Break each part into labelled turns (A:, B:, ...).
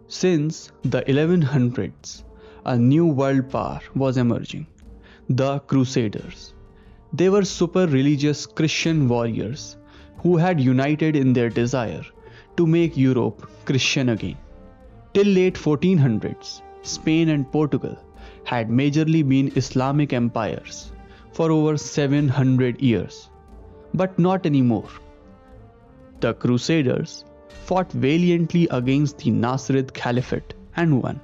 A: Since the 1100s, a new world power was emerging, the Crusaders. They were super religious Christian warriors who had united in their desire to make Europe Christian again. Till late 1400s, Spain and Portugal had majorly been Islamic empires for over 700 years. But not anymore. The Crusaders fought valiantly against the Nasrid Caliphate and won.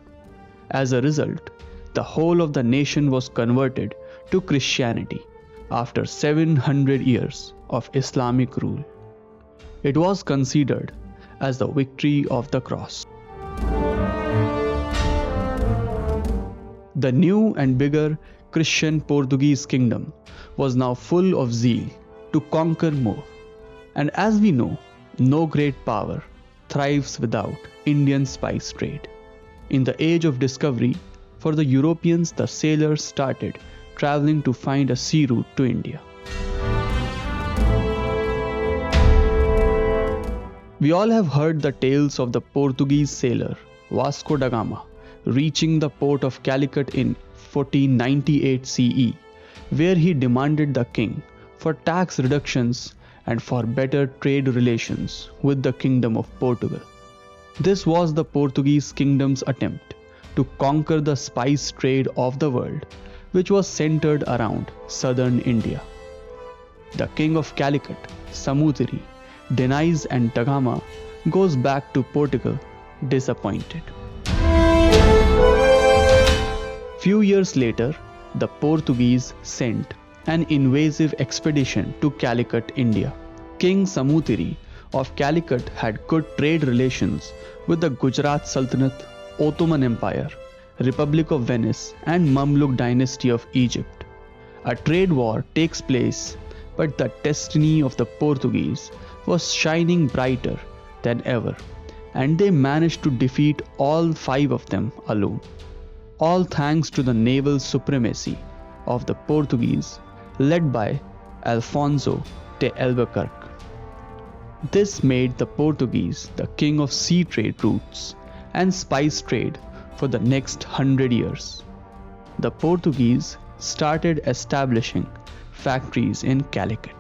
A: As a result, the whole of the nation was converted to Christianity after 700 years of Islamic rule. It was considered as the victory of the cross. The new and bigger Christian Portuguese kingdom was now full of zeal to conquer more. And as we know, no great power thrives without Indian spice trade. In the age of discovery, for the Europeans, the sailors started traveling to find a sea route to India. We all have heard the tales of the Portuguese sailor Vasco da Gama reaching the port of Calicut in 1498 CE, where he demanded the king for tax reductions and for better trade relations with the Kingdom of Portugal. This was the Portuguese kingdom's attempt to conquer the spice trade of the world, which was centered around southern India. The king of Calicut, Samutiri, denies and da Gama goes back to Portugal disappointed. Few years later, the Portuguese sent an invasive expedition to Calicut, India. King Samutiri of Calicut had good trade relations with the Gujarat Sultanate, Ottoman Empire, Republic of Venice, and Mamluk dynasty of Egypt. A trade war takes place, but the destiny of the Portuguese was shining brighter than ever, and they managed to defeat all 5 of them alone. All thanks to the naval supremacy of the Portuguese led by Alfonso de Albuquerque. This made the Portuguese the king of sea trade routes and spice trade for the next 100 years. The Portuguese started establishing factories in Calicut.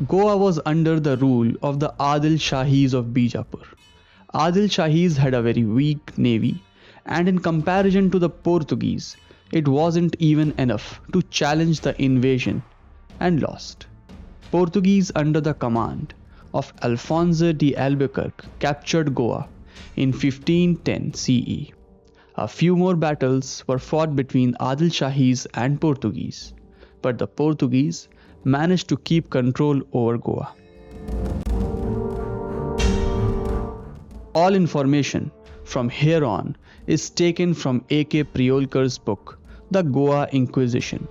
A: Goa was under the rule of the Adil Shahis of Bijapur. Adil Shahis had a very weak navy, and in comparison to the Portuguese, it wasn't even enough to challenge the invasion and lost. Portuguese under the command of Alfonso de Albuquerque captured Goa in 1510 CE. A few more battles were fought between Adil Shahis and Portuguese, but the Portuguese managed to keep control over Goa. All information from here on is taken from A.K Priolskar's book, The Goa Inquisition.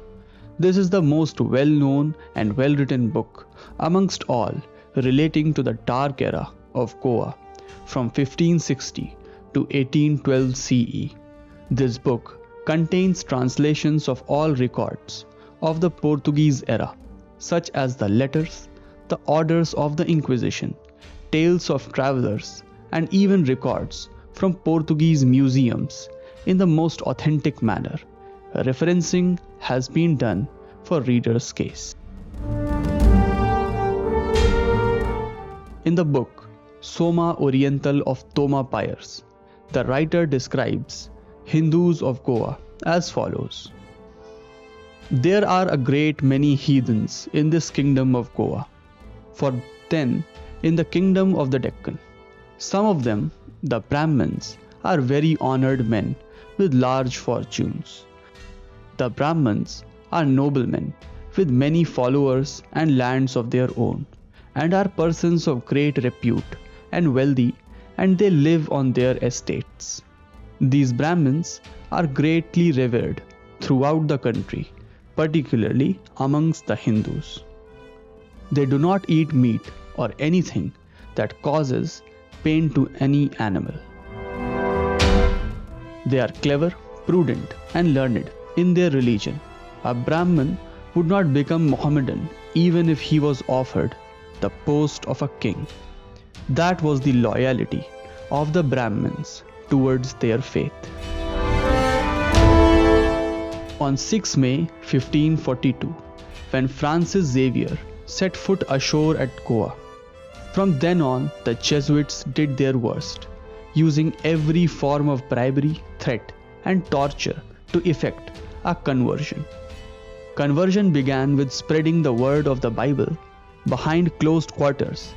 A: This is the most well-known and well-written book amongst all relating to the dark era of Goa from 1560 to 1812 CE. This book contains translations of all records of the Portuguese era, such as the letters, the orders of the Inquisition, tales of travelers, and even records from Portuguese museums in the most authentic manner. Referencing has been done for readers' case. In the book Soma Oriental of Toma Piers, the writer describes Hindus of Goa as follows. There are a great many heathens in this kingdom of Goa, for then in the kingdom of the Deccan. Some of them, the Brahmins, are very honored men with large fortunes. The Brahmins are noblemen with many followers and lands of their own, and are persons of great repute and wealthy, and they live on their estates. These Brahmins are greatly revered throughout the country, particularly amongst the Hindus. They do not eat meat or anything that causes pain to any animal. They are clever, prudent, and learned in their religion. A Brahmin would not become Mohammedan even if he was offered the post of a king. That was the loyalty of the Brahmins towards their faith. On 6 May 1542, when Francis Xavier set foot ashore at Goa, from then on the Jesuits did their worst, using every form of bribery, threat, and torture to effect a conversion. Conversion began with spreading the word of the Bible behind closed quarters,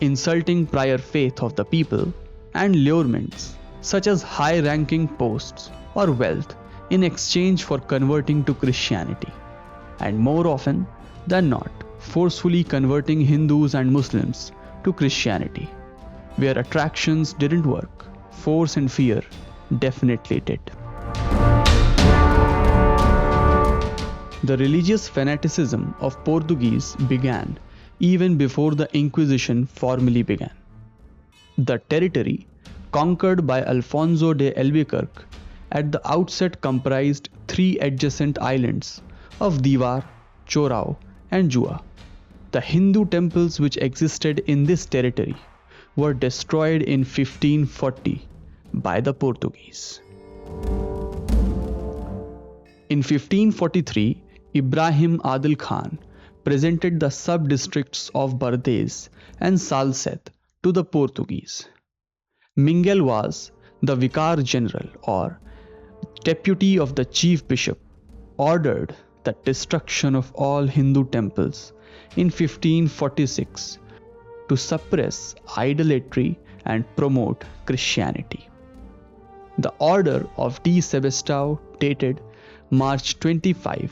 A: insulting prior faith of the people, and lurements such as high-ranking posts or wealth in exchange for converting to Christianity, and more often than not, forcefully converting Hindus and Muslims to Christianity. Where attractions didn't work, force and fear definitely did. The religious fanaticism of Portuguese began even before the Inquisition formally began. The territory conquered by Alfonso de Albuquerque at the outset comprised 3 adjacent islands of Diwar, Chorao, and Jua. The Hindu temples which existed in this territory were destroyed in 1540 by the Portuguese. In 1543, Ibrahim Adil Khan presented the sub-districts of Bardez and Salsette to the Portuguese. Miguel was the Vicar General or deputy of the chief bishop, ordered the destruction of all Hindu temples in 1546 to suppress idolatry and promote Christianity. The order of D. Sebastião dated March 25,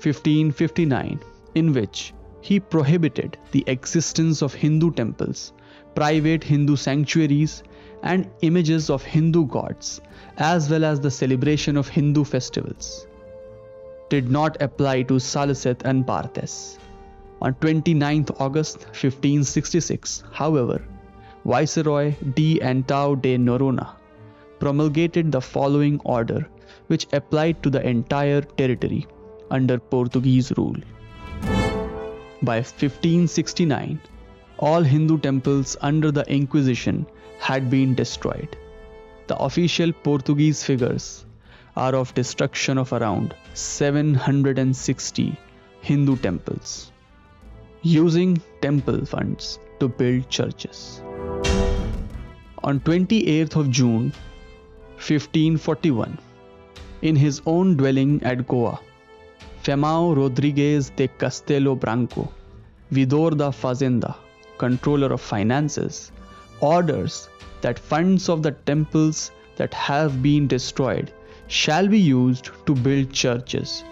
A: 1559, in which he prohibited the existence of Hindu temples, private Hindu sanctuaries, and images of Hindu gods, as well as the celebration of Hindu festivals, did not apply to Salsette and Bardez. On 29 August 1566, however, Viceroy D. Antão de Noronha promulgated the following order, which applied to the entire territory under Portuguese rule. By 1569, all Hindu temples under the Inquisition had been destroyed. The official Portuguese figures are of destruction of around 760 Hindu temples, using temple funds to build churches. On 28th of June 1541, in his own dwelling at Goa, Femão Rodrigues de Castelo Branco, Vidor da Fazenda, controller of finances, orders that funds of the temples that have been destroyed shall be used to build churches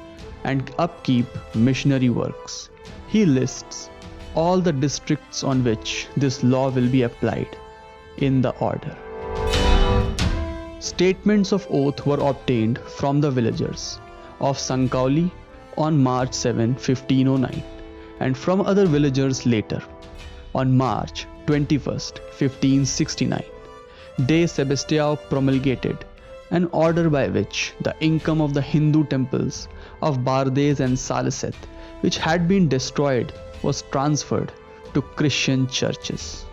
A: and upkeep missionary works. He lists all the districts on which this law will be applied in the order. Statements of oath were obtained from the villagers of Sankauli on March 7, 1509, and from other villagers later. On March 21, 1569, De Sebastião promulgated an order by which the income of the Hindu temples of Bardez and Salsette, which had been destroyed, was transferred to Christian churches.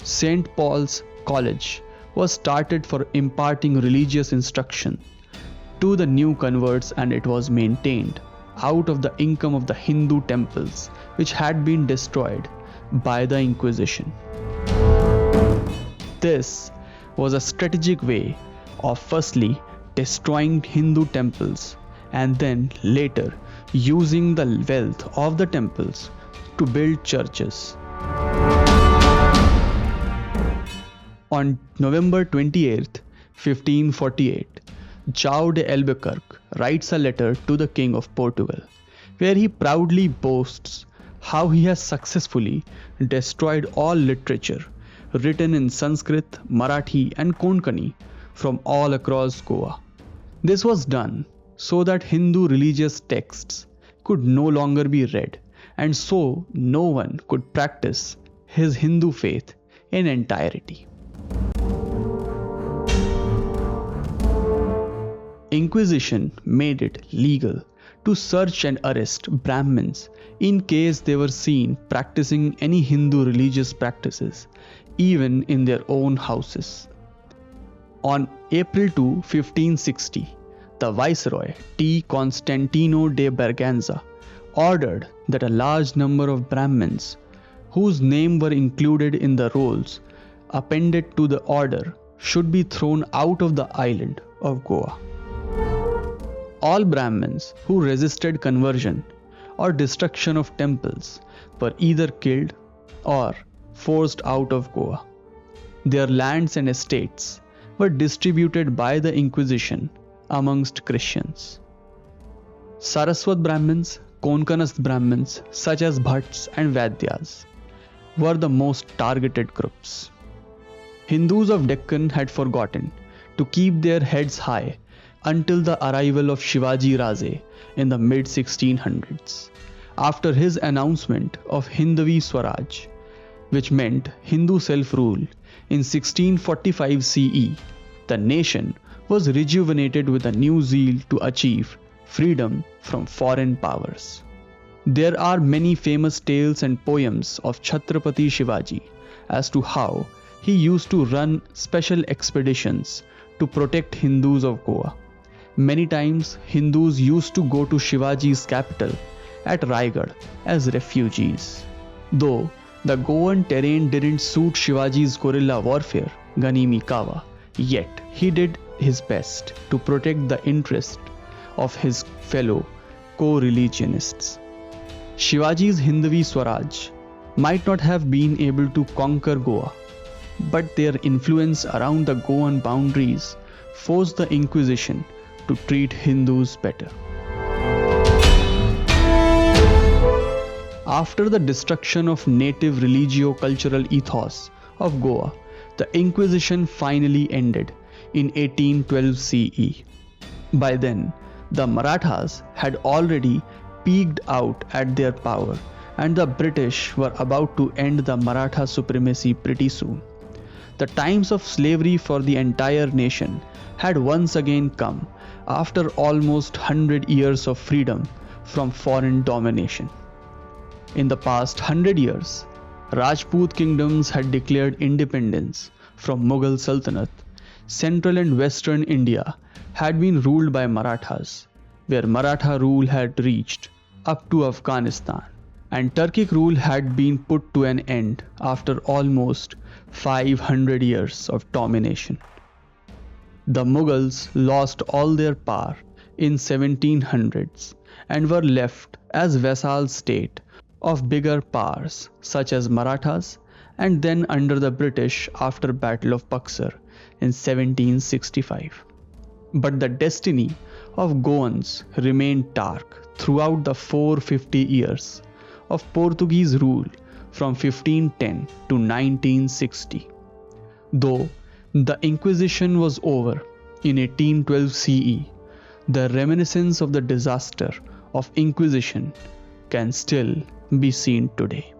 A: St. Paul's College was started for imparting religious instruction to the new converts, and it was maintained out of the income of the Hindu temples which had been destroyed by the Inquisition. This was a strategic way of firstly destroying Hindu temples and then later using the wealth of the temples to build churches. On November 28, 1548, João de Albuquerque writes a letter to the King of Portugal, where he proudly boasts how he has successfully destroyed all literature written in Sanskrit, Marathi, and Konkani from all across Goa. This was done so that Hindu religious texts could no longer be read, and so no one could practice his Hindu faith in entirety. Inquisition made it legal to search and arrest Brahmins in case they were seen practicing any Hindu religious practices, even in their own houses. On April 2, 1560, the Viceroy T. Constantino de Berganza ordered that a large number of Brahmins whose names were included in the rolls appended to the order should be thrown out of the island of Goa. All Brahmins who resisted conversion or destruction of temples were either killed or forced out of Goa. Their lands and estates were distributed by the Inquisition amongst Christians. Saraswat Brahmins, Conquest Brahmins such as Bhatts and Vaidyas were the most targeted groups. Hindus of Deccan had forgotten to keep their heads high until the arrival of Shivaji Raje in the mid-1600s. After his announcement of Hindavi Swaraj, which meant Hindu self-rule, in 1645 CE, the nation was rejuvenated with a new zeal to achieve freedom from foreign powers. There are many famous tales and poems of Chhatrapati Shivaji as to how he used to run special expeditions to protect Hindus of Goa. Many times, Hindus used to go to Shivaji's capital at Raigad as refugees. Though the Goan terrain didn't suit Shivaji's guerrilla warfare, Ganimi Kawa, yet he did his best to protect the interest of his fellow co-religionists. Shivaji's Hindavi Swaraj might not have been able to conquer Goa, but their influence around the Goan boundaries forced the Inquisition to treat Hindus better. After the destruction of native religio-cultural ethos of Goa, the Inquisition finally ended in 1812 CE. By then, the Marathas had already peaked out at their power, and the British were about to end the Maratha supremacy pretty soon. The times of slavery for the entire nation had once again come after almost 100 years of freedom from foreign domination. In the past 100 years, Rajput kingdoms had declared independence from Mughal Sultanate. Central and western India had been ruled by Marathas, where Maratha rule had reached up to Afghanistan, and Turkic rule had been put to an end after almost 500 years of domination. The Mughals lost all their power in 1700s and were left as vassal state of bigger powers such as Marathas, and then under the British after Battle of Buxar in 1765. But the destiny of Goans remained dark throughout the 450 years of Portuguese rule from 1510 to 1960. Though the Inquisition was over in 1812 CE, the reminiscence of the disaster of Inquisition can still be seen today.